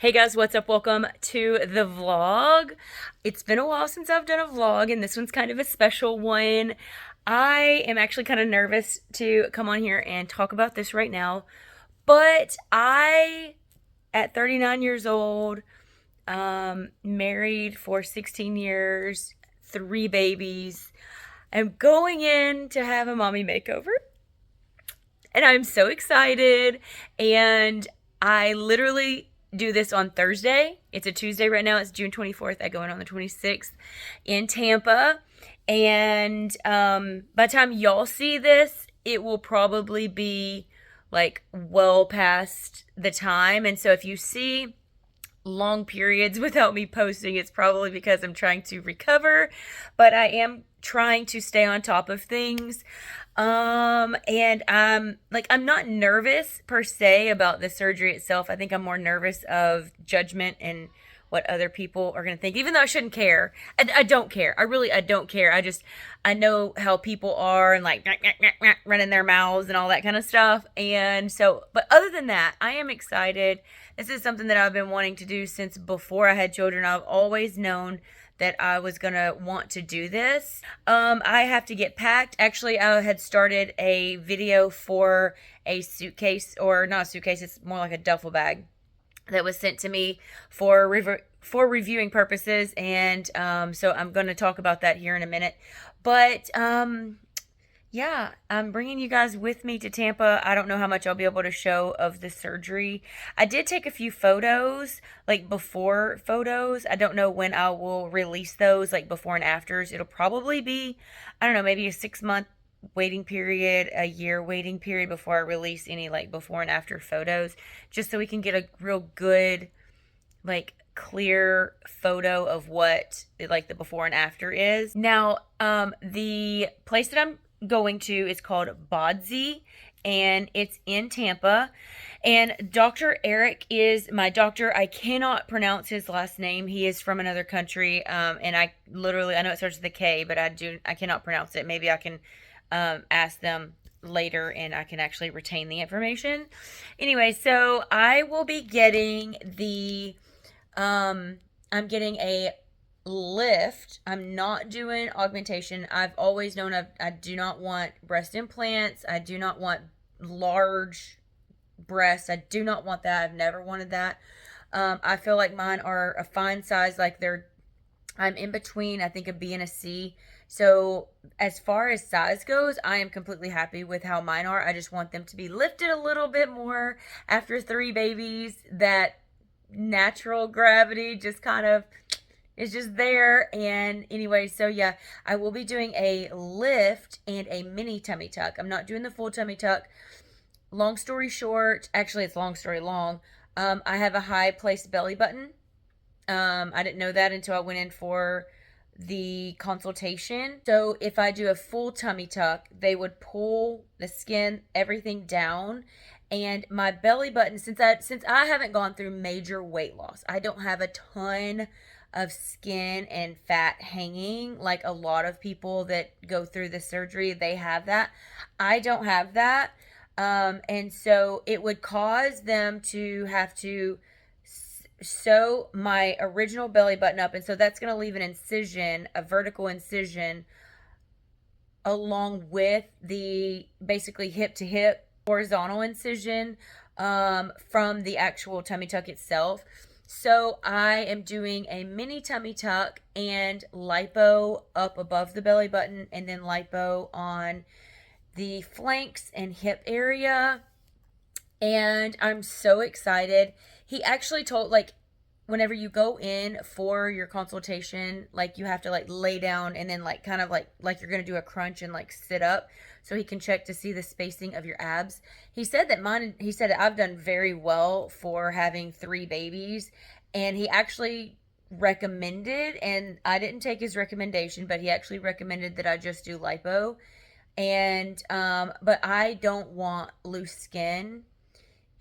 Hey guys, what's up? Welcome to the vlog. It's been a while since I've done a vlog, and this one's kind of a special one. I am actually kind of nervous to come on here and talk about this right now, but at 39 years old, married for 16 years, 3 babies, am going in to have a mommy makeover. And I'm so excited, and I literally do this on Thursday. It's a Tuesday right now. It's June 24th. I go in on the 26th in Tampa. And by the time y'all see this, it will probably be like well past the time. And so if you see long periods without me posting, it's probably because I'm trying to recover, but I am trying to stay on top of things. And I'm not nervous per se about the surgery itself. I think I'm more nervous of judgment and what other people are going to think, even though I shouldn't care. I don't care. I don't care. I know how people are and like running their mouths and all that kind of stuff. And so, but other than that, I am excited. This is something that I've been wanting to do since before I had children. I've always known that I was gonna want to do this. I have to get packed. Actually, I had started a video for a suitcase, or not a suitcase, it's more like a duffel bag that was sent to me for reviewing purposes, and so I'm going to talk about that here in a minute. But yeah, I'm bringing you guys with me to Tampa. I don't know how much I'll be able to show of the surgery. I did take a few photos, like before photos. I don't know when I will release those, like before and afters. It'll probably be, I don't know, maybe a 6-month waiting period, a year waiting period before I release any like before and after photos, just so we can get a real good, like clear photo of what like the before and after is. Now, the place that I'm going to is called Bodsey, and it's in Tampa. And Dr. Eric is my doctor. I cannot pronounce his last name. He is from another country, and I know it starts with a K, but I cannot pronounce it. Maybe I can ask them later and I can actually retain the information. Anyway, so I will be getting I'm getting a lift. I'm not doing augmentation. I've always known I do not want breast implants. I do not want large breasts. I do not want that. I've never wanted that. I feel like mine are a fine size, like I'm in between, I think, a B and a C. So as far as size goes, I am completely happy with how mine are. I just want them to be lifted a little bit more after 3 babies. That natural gravity just kind of is just there. And anyway, so yeah, I will be doing a lift and a mini tummy tuck. I'm not doing the full tummy tuck. Long story short, actually it's long story long. I have a high placed belly button. I didn't know that until I went in for the consultation. So if I do a full tummy tuck, they would pull the skin, everything down, and my belly button, since I haven't gone through major weight loss, I don't have a ton of skin and fat hanging like a lot of people that go through the surgery. They have that. I don't have that. And so it would cause them to have to sew my original belly button up, and so that's going to leave an incision, a vertical incision, along with the basically hip to hip horizontal incision from the actual tummy tuck itself. So I am doing a mini tummy tuck and lipo up above the belly button, and then lipo on the flanks and hip area. And I'm so excited. He actually told, like, whenever you go in for your consultation, like, you have to like lay down and then like kind of like you're gonna do a crunch and like sit up so he can check to see the spacing of your abs. He said that I've done very well for having 3 babies, and he actually recommended, and I didn't take his recommendation, but he actually recommended that I just do lipo. And but I don't want loose skin,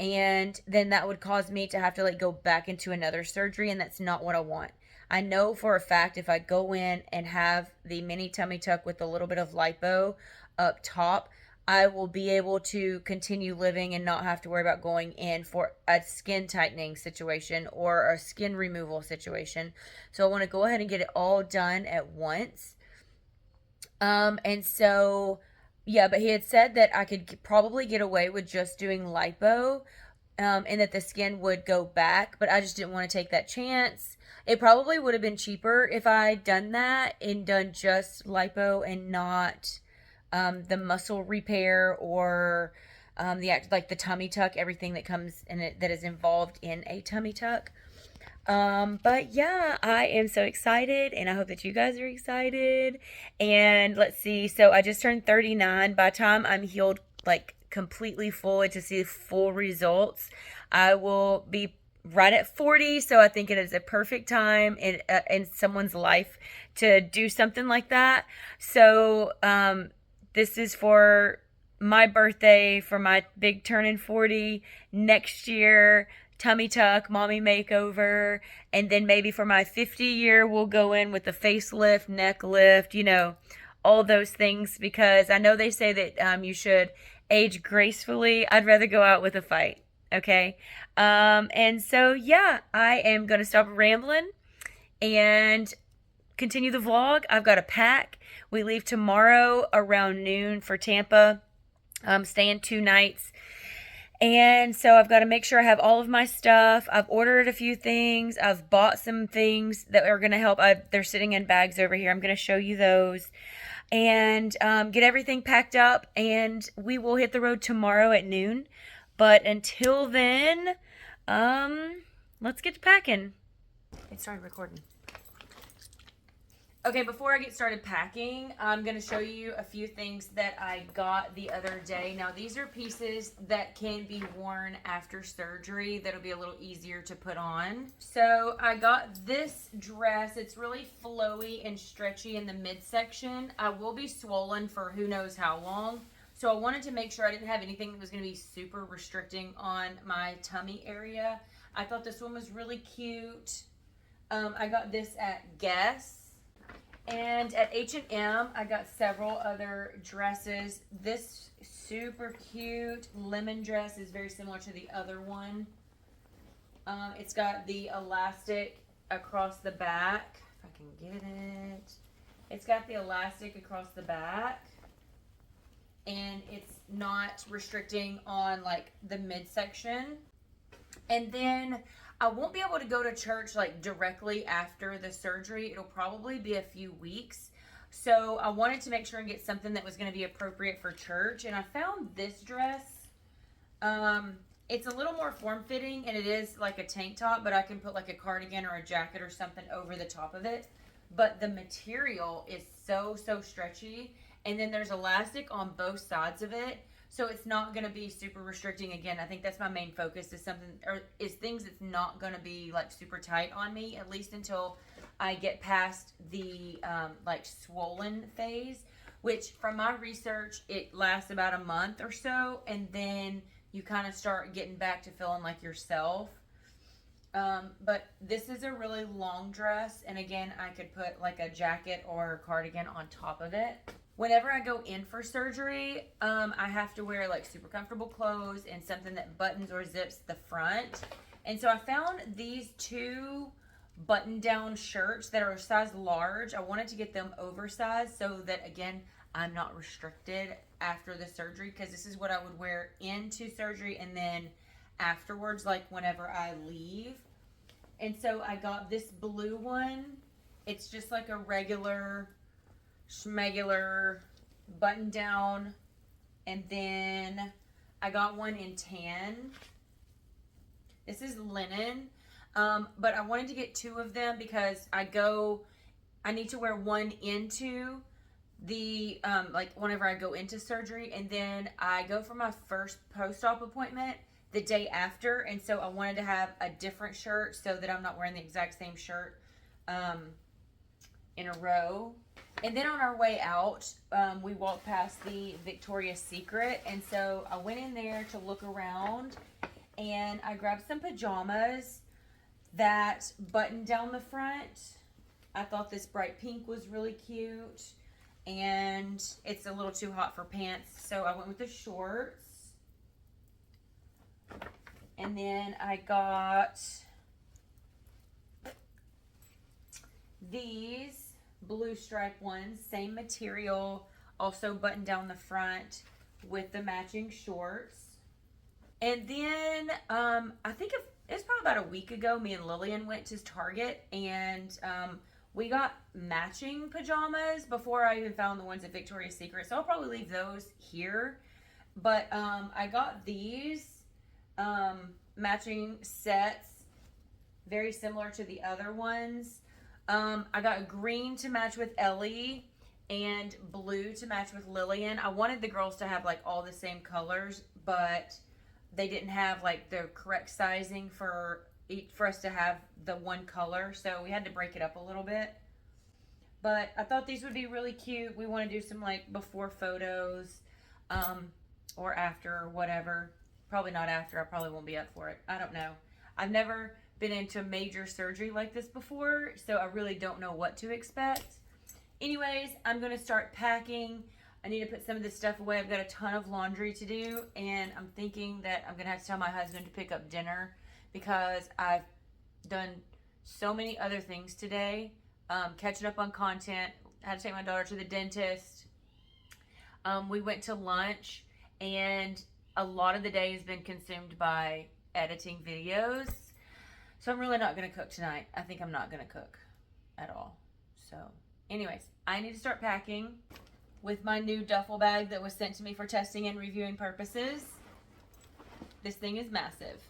and then that would cause me to have to like go back into another surgery, and that's not what I want. I know for a fact if I go in and have the mini tummy tuck with a little bit of lipo up top, I will be able to continue living and not have to worry about going in for a skin tightening situation or a skin removal situation. So I want to go ahead and get it all done at once. And so, yeah, but he had said that I could probably get away with just doing lipo, and that the skin would go back, but I just didn't want to take that chance. It probably would have been cheaper if I'd done that and done just lipo and not the muscle repair or the act like the tummy tuck, everything that comes in it that is involved in a tummy tuck. But yeah, I am so excited and I hope that you guys are excited. And let's see, so I just turned 39. By the time I'm healed, like completely full and to see full results, I will be right at 40. So I think it is a perfect time in someone's life to do something like that. So, this is for my birthday, for my big turning 40 next year. Tummy tuck, mommy makeover, and then maybe for my 50 year, we'll go in with the facelift, neck lift, you know, all those things, because I know they say that you should age gracefully. I'd rather go out with a fight, okay? And so, yeah, I am going to stop rambling and continue the vlog. I've got to pack. We leave tomorrow around noon for Tampa. I'm staying 2 nights. And so I've got to make sure I have all of my stuff. I've ordered a few things. I've bought some things that are going to help. They're sitting in bags over here. I'm going to show you those. And get everything packed up. And we will hit the road tomorrow at noon. But until then, let's get to packing. It started recording. Okay, before I get started packing, I'm going to show you a few things that I got the other day. Now, these are pieces that can be worn after surgery that'll be a little easier to put on. So, I got this dress. It's really flowy and stretchy in the midsection. I will be swollen for who knows how long. So, I wanted to make sure I didn't have anything that was going to be super restricting on my tummy area. I thought this one was really cute. I got this at Guess. And at H&M, I got several other dresses. This super cute lemon dress is very similar to the other one. It's got the elastic across the back. If I can get it. It's got the elastic across the back. And it's not restricting on like the midsection. And then I won't be able to go to church like directly after the surgery. It'll probably be a few weeks. So I wanted to make sure and get something that was going to be appropriate for church. And I found this dress. It's a little more form-fitting and it is like a tank top, but I can put like a cardigan or a jacket or something over the top of it. But the material is so stretchy. And then there's elastic on both sides of it. So it's not going to be super restricting. Again, I think that's my main focus is things that's not going to be like super tight on me, at least until I get past the like swollen phase, which from my research, it lasts about a month or so. And then you kind of start getting back to feeling like yourself. But this is a really long dress. And again, I could put like a jacket or a cardigan on top of it. Whenever I go in for surgery, I have to wear like super comfortable clothes and something that buttons or zips the front. And so I found these 2 button-down shirts that are a size large. I wanted to get them oversized so that, again, I'm not restricted after the surgery, because this is what I would wear into surgery and then afterwards, like whenever I leave. And so I got this blue one. It's just like a regular schmegular button down, and then I got one in tan. This is linen, but I wanted to get 2 of them because I need to wear one into the like whenever I go into surgery, and then I go for my first post-op appointment the day after, and so I wanted to have a different shirt so that I'm not wearing the exact same shirt in a row. And then on our way out, we walked past the Victoria's Secret. And so I went in there to look around and I grabbed some pajamas that button down the front. I thought this bright pink was really cute. and it's a little too hot for pants, so I went with the shorts. And then I got these blue stripe ones, same material, also button down the front with the matching shorts. And then I think it's probably about a week ago, me and Lillian went to Target, and we got matching pajamas before I even found the ones at Victoria's Secret. So I'll probably leave those here. But I got these matching sets, very similar to the other ones. I got green to match with Ellie and blue to match with Lillian. I wanted the girls to have like all the same colors, but they didn't have like the correct sizing for us to have the one color, so we had to break it up a little bit. But I thought these would be really cute. We want to do some like before photos, or after, or whatever. Probably not after. I probably won't be up for it. I don't know. I've never been into major surgery like this before, so I really don't know what to expect. Anyways, I'm going to start packing. I need to put some of this stuff away. I've got a ton of laundry to do, and I'm thinking that I'm going to have to tell my husband to pick up dinner because I've done so many other things today. Catching up on content. I had to take my daughter to the dentist. We went to lunch, and a lot of the day has been consumed by editing videos. So I'm really not going to cook tonight. I think I'm not going to cook at all. So anyways, I need to start packing with my new duffel bag that was sent to me for testing and reviewing purposes. This thing is massive.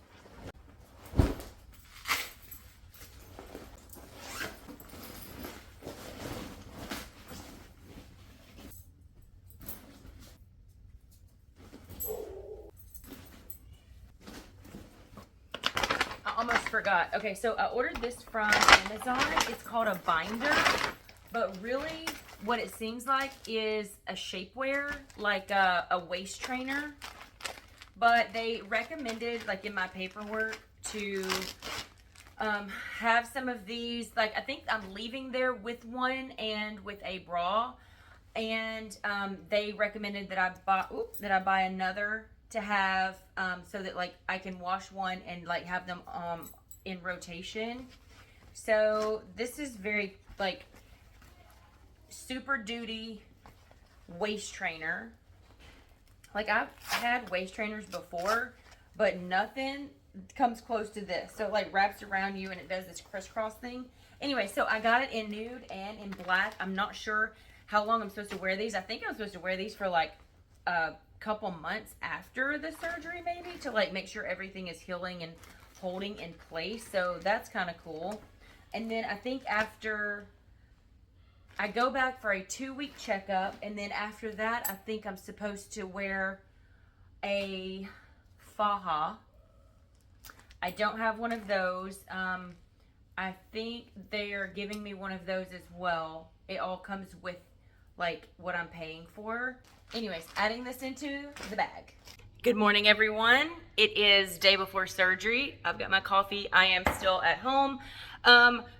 Almost forgot. Okay, so I ordered this from Amazon. It's called a binder, but really what it seems like is a shapewear, like a waist trainer. But they recommended, like in my paperwork, to have some of these. Like I think I'm leaving there with one and with a bra, and they recommended that I buy another to have so that like I can wash one and like have them in rotation. So this is very like super duty waist trainer. Like I've had waist trainers before, but nothing comes close to this. So it like wraps around you and it does this crisscross thing. Anyway, so I got it in nude and in black. I'm not sure how long I'm supposed to wear these. I think I'm supposed to wear these for like couple months after the surgery, maybe, to like make sure everything is healing and holding in place. So that's kind of cool. And then I think after I go back for a 2-week checkup, and then after that I think I'm supposed to wear a faja. I don't have one of those. I think they are giving me one of those as well. It all comes with like what I'm paying for. Anyways, adding this into the bag. Good morning, everyone. It is day before surgery. I've got my coffee. I am still at home.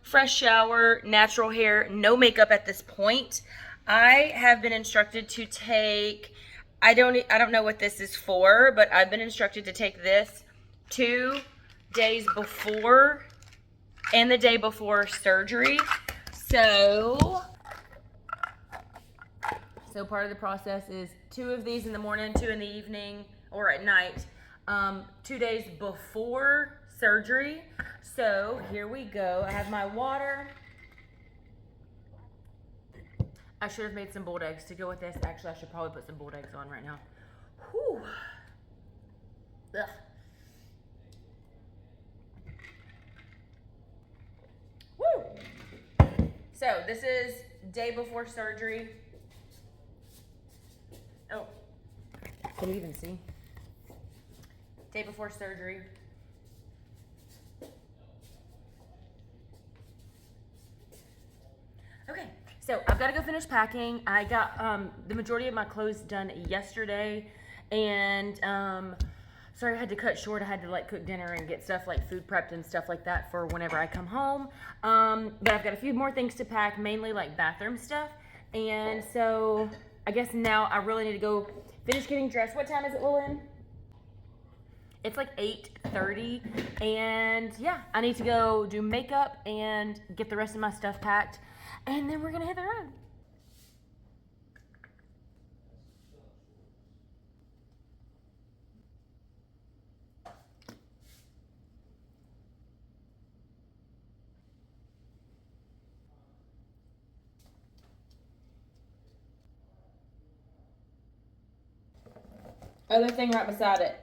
Fresh shower, natural hair, no makeup at this point. I have been instructed to take, I don't know what this is for, but I've been instructed to take this 2 days before and the day before surgery. So part of the process is 2 of these in the morning, 2 in the evening or at night, 2 days before surgery. So here we go. I have my water. I should have made some boiled eggs to go with this. Actually, I should probably put some boiled eggs on right now. Whew. Ugh. Woo. So this is day before surgery. Oh, can you even see? Day before surgery. Okay, so I've got to go finish packing. I got the majority of my clothes done yesterday, and sorry I had to cut short. I had to like cook dinner and get stuff like food prepped and stuff like that for whenever I come home. But I've got a few more things to pack, mainly like bathroom stuff. And so I guess now I really need to go finish getting dressed. What time is it, Lillian? It's like 8:30, and yeah, I need to go do makeup and get the rest of my stuff packed, and then we're gonna hit the road. Other thing right beside it.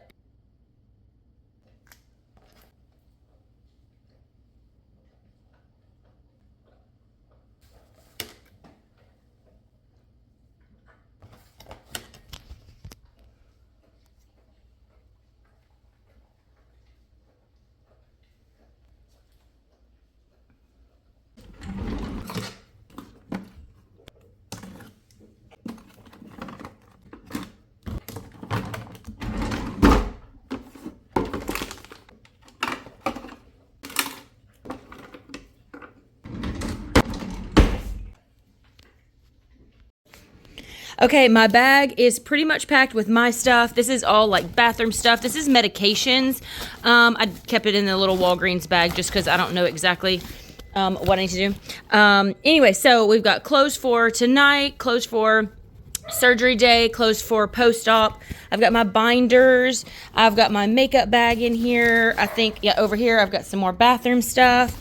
Okay, my bag is pretty much packed with my stuff. This is all like bathroom stuff. This is medications. I kept it in the little Walgreens bag just because I don't know exactly what I need to do. Anyway, so we've got clothes for tonight, clothes for surgery day, clothes for post-op. I've got my binders. I've got my makeup bag in here. I think, yeah, over here I've got some more bathroom stuff.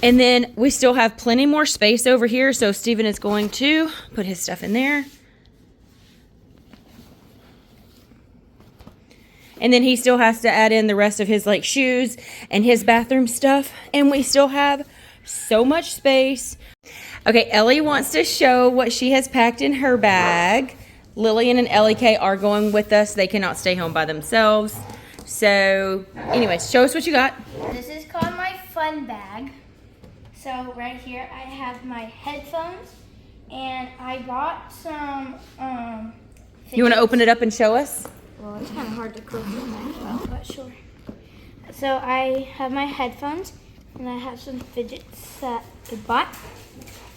And then we still have plenty more space over here, so Steven is going to put his stuff in there. And then he still has to add in the rest of his like shoes and his bathroom stuff. And we still have so much space. Okay, Ellie wants to show what she has packed in her bag. Lillian and Ellie K are going with us. They cannot stay home by themselves. So anyways, show us what you got. This is called my fun bag. So right here I have my headphones, and I bought some You want to open it up and show us? Well, it's kind of hard to close the bag out, but sure. So I have my headphones, and I have some fidgets that I bought.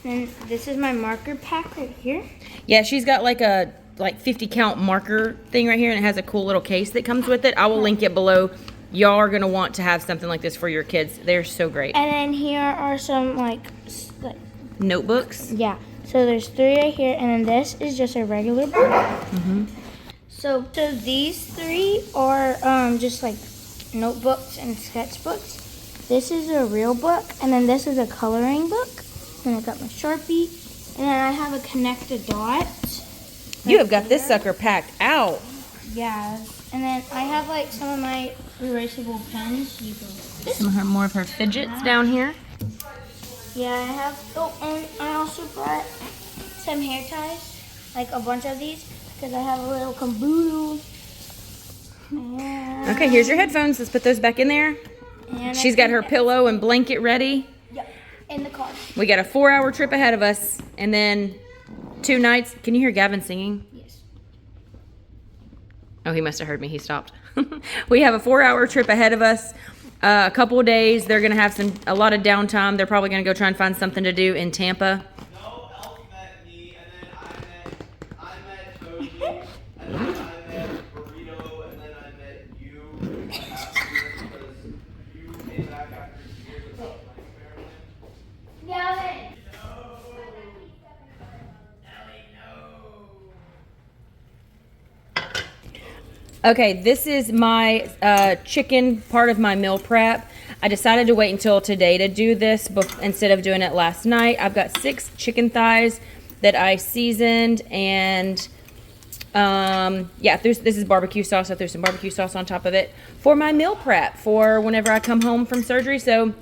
And this is my marker pack right here. Yeah, she's got like a 50 count marker thing right here, and it has a cool little case that comes with it. I will link it below. Y'all are gonna want to have something like this for your kids. They're so great. And then here are some like notebooks. Yeah. So there's 3 right here, and then this is just a regular book. Mm-hmm. So these 3 are just like notebooks and sketchbooks. This is a real book, and then this is a coloring book. And I got my Sharpie, and then I have a connect a dot. You have got this sucker packed out. Yeah, and then I have like some of my erasable pens. Some more of her fidgets down here. Yeah, I have. Oh, and I also brought some hair ties, like a bunch of these, because I have a little caboodle. Okay, here's your headphones. Let's put those back in there. And She's got her pillow and blanket ready. Yep, in the car. We got a 4-hour trip ahead of us, and then 2 nights. Can you hear Gavin singing? Yes. Oh, he must have heard me. He stopped. We have a 4-hour trip ahead of us. A couple of days. They're gonna have a lot of downtime. They're probably gonna go try and find something to do in Tampa. No, Elf met me, and then I met Koji, and then I met Burrito, and then I met you afterwards because you came back after years without my experiment. Gavin. Okay, this is my chicken part of my meal prep. I decided to wait until today to do this instead of doing it last night. I've got 6 chicken thighs that I seasoned, and yeah, this is barbecue sauce. I threw some barbecue sauce on top of it for my meal prep for whenever I come home from surgery, so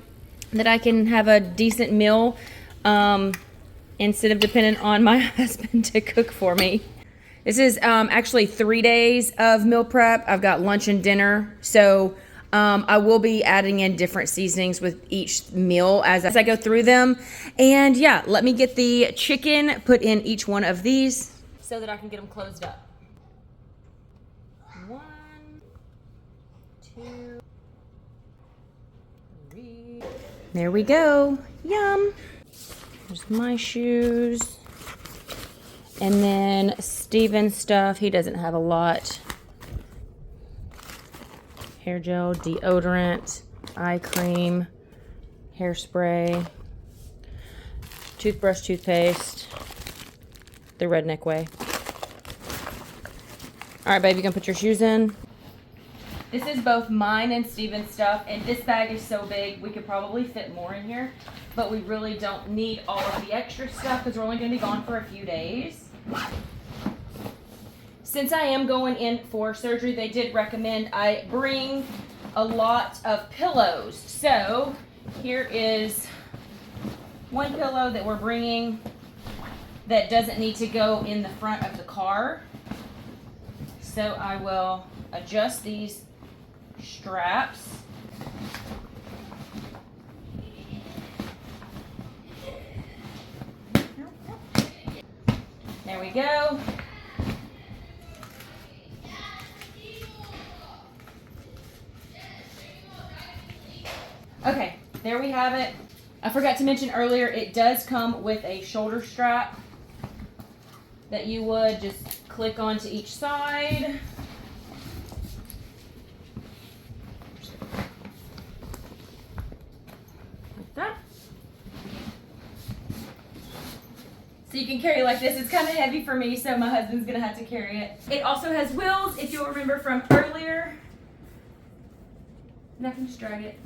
that I can have a decent meal instead of depending on my husband to cook for me. This is actually 3 days of meal prep. I've got lunch and dinner. So I will be adding in different seasonings with each meal as I go through them. And yeah, let me get the chicken put in each one of these so that I can get them closed up. 1, 2, 3. There we go. Yum. There's my shoes. And then Steven's stuff, he doesn't have a lot. Hair gel, deodorant, eye cream, hairspray, toothbrush, toothpaste, the redneck way. All right, babe, you gonna put your shoes in? This is both mine and Steven's stuff, and this bag is so big, we could probably fit more in here, but we really don't need all of the extra stuff because we're only gonna be gone for a few days. Since I am going in for surgery, they did recommend I bring a lot of pillows. So here is one pillow that we're bringing that doesn't need to go in the front of the car. So I will adjust these straps. There we go. Okay, there we have it. I forgot to mention earlier, it does come with a shoulder strap that you would just click onto each side. Like that. So you can carry like this. It's kind of heavy for me, so my husband's gonna have to carry it. It also has wheels, if you'll remember from earlier. And I can just drag it.